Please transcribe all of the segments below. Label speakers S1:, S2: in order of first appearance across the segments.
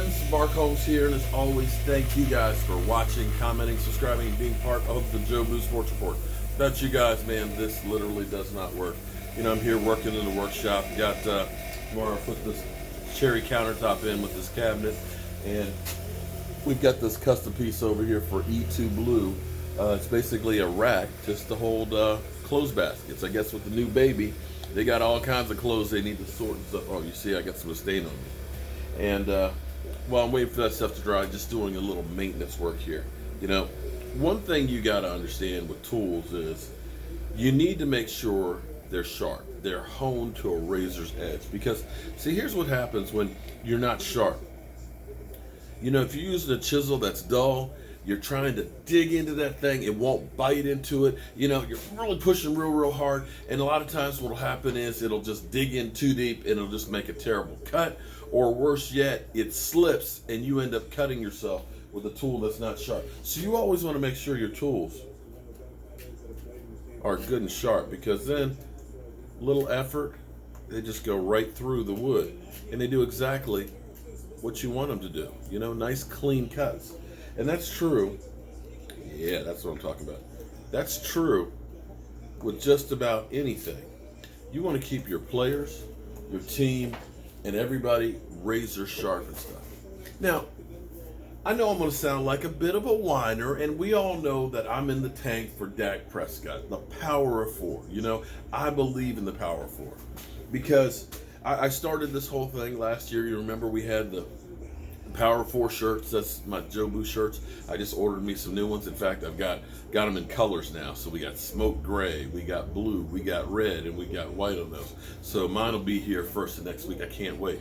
S1: friends, Mark Holmes here, and as always, thank you guys for watching, commenting, subscribing, and being part of the Joe Boo Sports Report. Without you guys, man, this literally does not work. I'm here working in the workshop. Got Mara put this cherry countertop in with this cabinet, and we've got this custom piece over here for E2 Blue. It's basically a rack just to hold clothes baskets. I guess with the new baby, they got all kinds of clothes they need to sort and stuff. Oh, you see, I got some stain on me. And while I'm waiting for that stuff to dry, just doing a little maintenance work here. One thing you got to understand with tools is you need to make sure they're sharp. They're honed to a razor's edge. Because, see, here's what happens when you're not sharp. If you're using a chisel that's dull, you're trying to dig into that thing, it won't bite into it. You're really pushing real hard, and a lot of times what'll happen is it'll just dig in too deep and it'll just make a terrible cut, or worse yet, it slips and you end up cutting yourself with a tool that's not sharp. So you always want to make sure your tools are good and sharp, because then little effort, they just go right through the wood, and they do exactly what you want them to do. Nice clean cuts. And that's true. Yeah, that's what I'm talking about. That's true with just about anything. You want to keep your players, your team, and everybody razor sharp and stuff. Now, I know I'm going to sound like a bit of a whiner, and we all know that I'm in the tank for Dak Prescott, the power of four. I believe in the power of four, because I started this whole thing last year. You remember we had the Power 4 shirts. That's my Joe Boo shirts. I just ordered me some new ones. In fact, I've got them in colors now. So we got smoke gray, we got blue, we got red, and we got white on those. So mine will be here first of next week. I can't wait.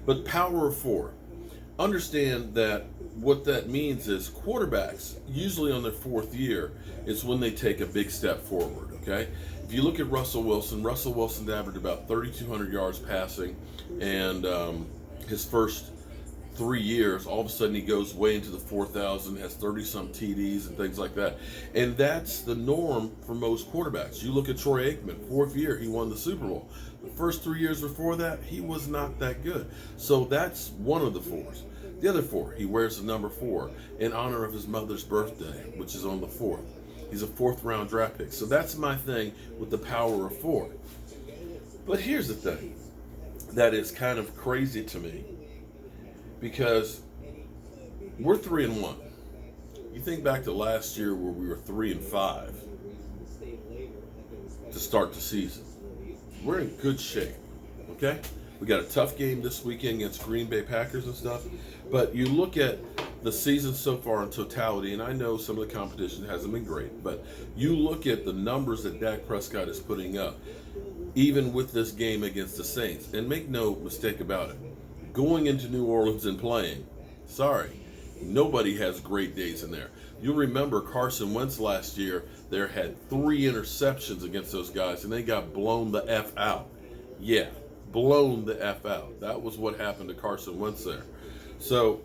S1: But Power of 4. Understand that what that means is quarterbacks, usually on their fourth year, is when they take a big step forward, okay? If you look at Russell Wilson averaged about 3,200 yards passing, and his first 3 years, all of a sudden he goes way into the 4,000, has 30-some TDs and things like that. And that's the norm for most quarterbacks. You look at Troy Aikman, fourth year, he won the Super Bowl. The first 3 years before that, he was not that good. So that's one of the fours. The other four, he wears the number 4 in honor of his mother's birthday, which is on the 4th. He's a 4th-round draft pick. So that's my thing with the power of 4. But here's the thing that is kind of crazy to me, because we're 3-1. You think back to last year where we were 3-5 to start the season. We're in good shape, okay? We got a tough game this weekend against Green Bay Packers and stuff. But you look at the season so far in totality, and I know some of the competition hasn't been great, but you look at the numbers that Dak Prescott is putting up, even with this game against the Saints. And make no mistake about it, going into New Orleans and playing, sorry, nobody has great days in there. You'll remember Carson Wentz last year, there had 3 interceptions against those guys, and they got blown the F out. Yeah, blown the F out. That was what happened to Carson Wentz there. So,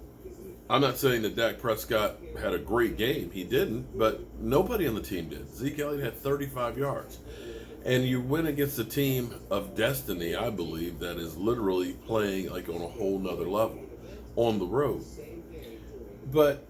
S1: I'm not saying that Dak Prescott had a great game. He didn't, but nobody on the team did. Zeke Elliott had 35 yards. And you win against a team of destiny, I believe, that is literally playing like on a whole nother level on the road. But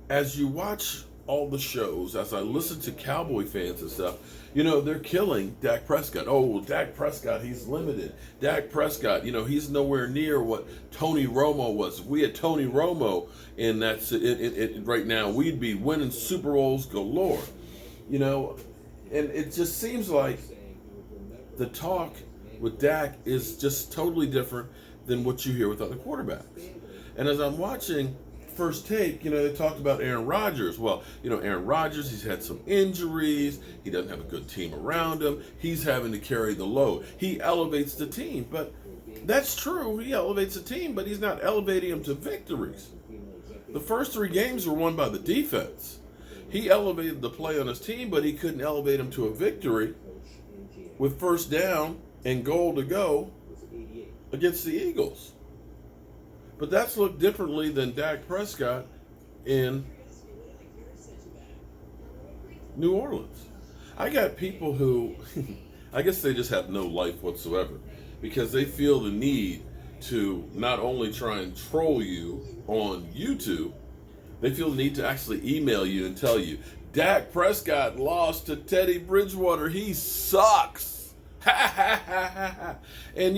S1: as you watch all the shows, as I listen to Cowboy fans and stuff, they're killing Dak Prescott. Oh, well, Dak Prescott, he's limited. Dak Prescott, he's nowhere near what Tony Romo was. If we had Tony Romo in that right now, we'd be winning Super Bowls galore. And it just seems like the talk with Dak is just totally different than what you hear with other quarterbacks. And as I'm watching First Take, they talked about Aaron Rodgers. Well, Aaron Rodgers, he's had some injuries. He doesn't have a good team around him. He's having to carry the load. He elevates the team, but that's true. He elevates the team, but he's not elevating them to victories. The first 3 games were won by the defense. He elevated the play on his team, but he couldn't elevate him to a victory with first down and goal to go against the Eagles. But that's looked differently than Dak Prescott in New Orleans. I got people who, I guess they just have no life whatsoever, because they feel the need to not only try and troll you on YouTube, they feel the need to actually email you and tell you, Dak Prescott lost to Teddy Bridgewater. He sucks. Ha ha ha ha ha. And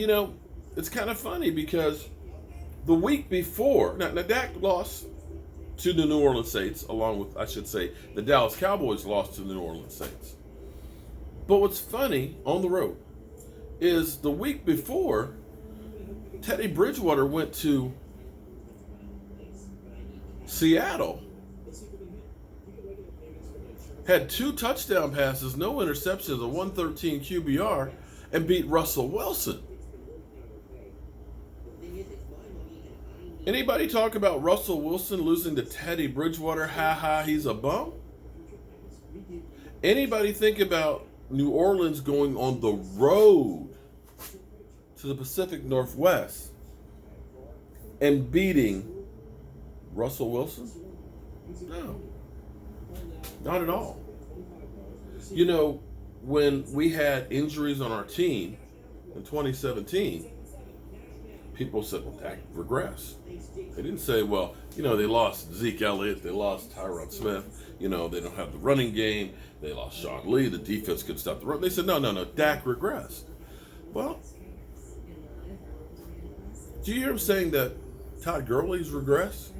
S1: it's kind of funny because the week before, now Dak lost to the New Orleans Saints, along with, I should say, the Dallas Cowboys lost to the New Orleans Saints. But what's funny on the road is the week before, Teddy Bridgewater went to Seattle, had 2 touchdown passes, no interceptions, a 113 QBR, and beat Russell Wilson. Anybody talk about Russell Wilson losing to Teddy Bridgewater? Ha ha, he's a bum. Anybody think about New Orleans going on the road to the Pacific Northwest and beating Russell Wilson? No, not at all. When we had injuries on our team in 2017, people said, well, Dak regressed. They didn't say, well, they lost Zeke Elliott, they lost Tyron Smith, they don't have the running game, they lost Sean Lee, the defense could stop the run. They said, no, Dak regressed. Well, do you hear him saying that Todd Gurley's regressed?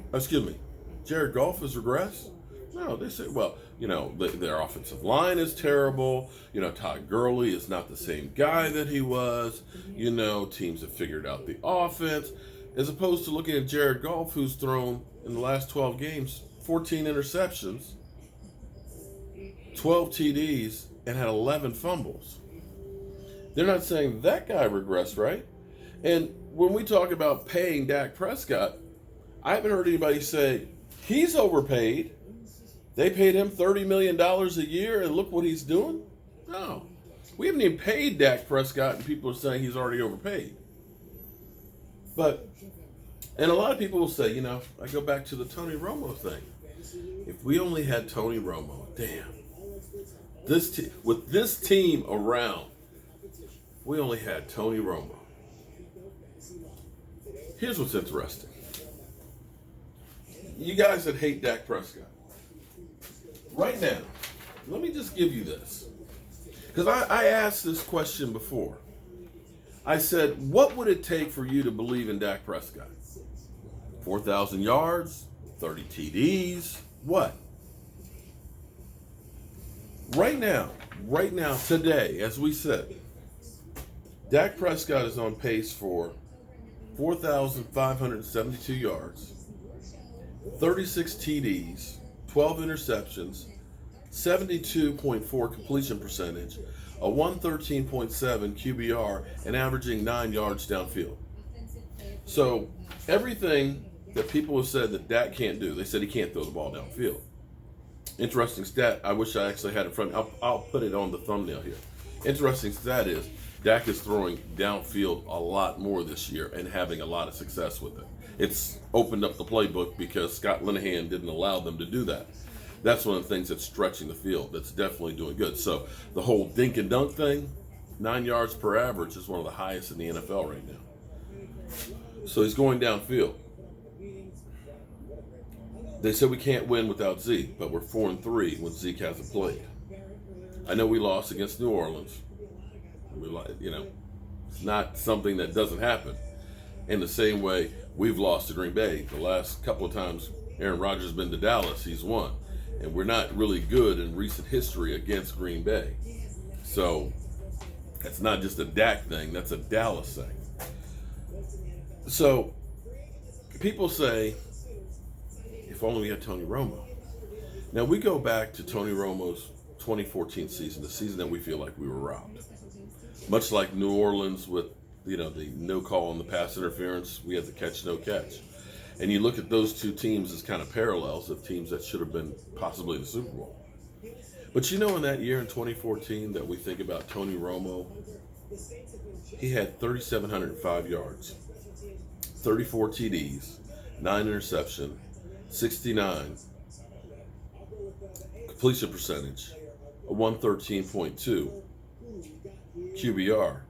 S1: Jared Goff has regressed? No, they say, well, their offensive line is terrible. Todd Gurley is not the same guy that he was. Teams have figured out the offense. As opposed to looking at Jared Goff, who's thrown in the last 12 games 14 interceptions, 12 TDs, and had 11 fumbles. They're not saying that guy regressed, right? And when we talk about paying Dak Prescott, I haven't heard anybody say he's overpaid. They paid him $30 million a year, and look what he's doing? No. We haven't even paid Dak Prescott, and people are saying he's already overpaid. And a lot of people will say, I go back to the Tony Romo thing. If we only had Tony Romo, damn. With this team around, we only had Tony Romo. Here's what's interesting. You guys that hate Dak Prescott, right now, let me just give you this. Because I asked this question before. I said, what would it take for you to believe in Dak Prescott? 4,000 yards, 30 TDs, what? Right now, today, as we said, Dak Prescott is on pace for 4,572 yards, 36 TDs, 12 interceptions, 72.4 completion percentage, a 113.7 QBR, and averaging 9 yards downfield. So everything that people have said that Dak can't do, they said he can't throw the ball downfield. Interesting stat, I wish I actually had it in front. I'll put it on the thumbnail here. Interesting stat is Dak is throwing downfield a lot more this year and having a lot of success with it. It's opened up the playbook because Scott Linehan didn't allow them to do that. That's one of the things that's stretching the field. That's definitely doing good. So the whole dink and dunk thing, 9 yards per average is one of the highest in the NFL right now. So he's going downfield. They said we can't win without Zeke, but we're 4-3 when Zeke hasn't played. I know we lost against New Orleans. It's not something that doesn't happen. In the same way, we've lost to Green Bay. The last couple of times Aaron Rodgers has been to Dallas, he's won. And we're not really good in recent history against Green Bay. So that's not just a Dak thing, that's a Dallas thing. So people say, if only we had Tony Romo. Now we go back to Tony Romo's 2014 season, the season that we feel like we were robbed. Much like New Orleans with, the no call on the pass interference, we had the catch, no catch. And you look at those two teams as kind of parallels of teams that should have been possibly in the Super Bowl. But in that year in 2014 that we think about Tony Romo, he had 3,705 yards, 34 TDs, 9 interceptions, 69 completion percentage, a 113.2 QBR,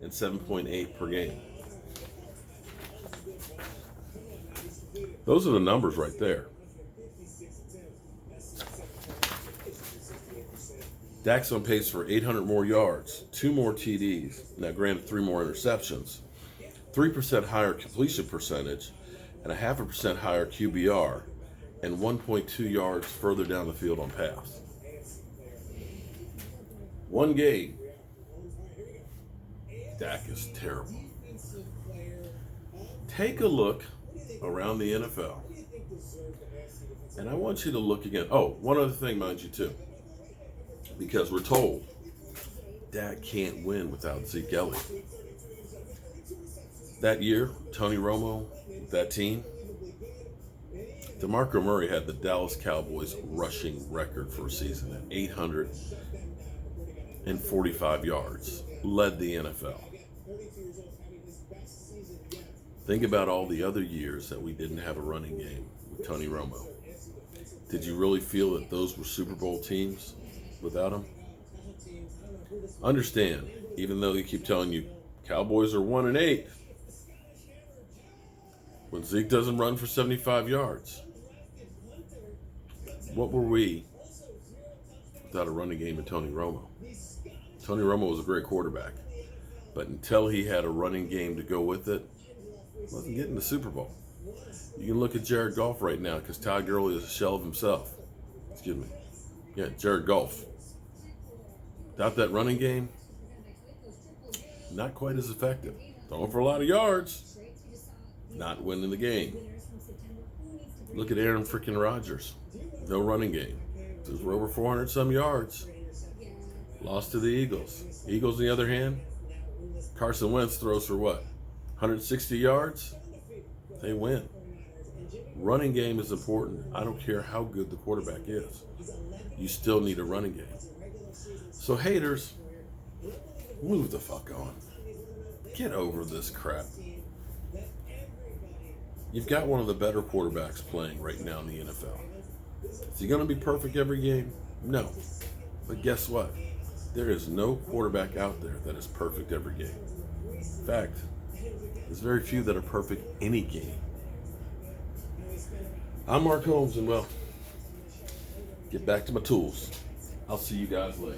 S1: and 7.8 per game. Those are the numbers right there. Dak's on pace for 800 more yards, 2 more TDs, now granted 3 more interceptions, 3% higher completion percentage, and a 0.5% higher QBR, and 1.2 yards further down the field on pass. One game, Dak is terrible. Take a look around the NFL, and I want you to look again. Oh, one other thing, mind you, too. Because we're told Dak can't win without Zeke Elliott. That year, Tony Romo, that team, DeMarco Murray had the Dallas Cowboys rushing record for a season at 845 yards, led the NFL. Think about all the other years that we didn't have a running game with Tony Romo. Did you really feel that those were Super Bowl teams without him? Understand, even though they keep telling you Cowboys are 1-8, when Zeke doesn't run for 75 yards, what were we without a running game with Tony Romo? Tony Romo was a great quarterback, but until he had a running game to go with it, wasn't getting the Super Bowl. You can look at Jared Goff right now because Todd Gurley is a shell of himself. Excuse me. Yeah, Jared Goff. Without that running game, not quite as effective. Throwing for a lot of yards, not winning the game. Look at Aaron freaking Rodgers. No running game. Threw for over 400 some yards. Lost to the Eagles. Eagles, on the other hand, Carson Wentz throws for what? 160 yards? They win. Running game is important. I don't care how good the quarterback is. You still need a running game. So haters, move the fuck on. Get over this crap. You've got one of the better quarterbacks playing right now in the NFL. Is he going to be perfect every game? No. But guess what? There is no quarterback out there that is perfect every game. In fact, there's very few that are perfect any game. I'm Mark Holmes, and well, get back to my tools. I'll see you guys later.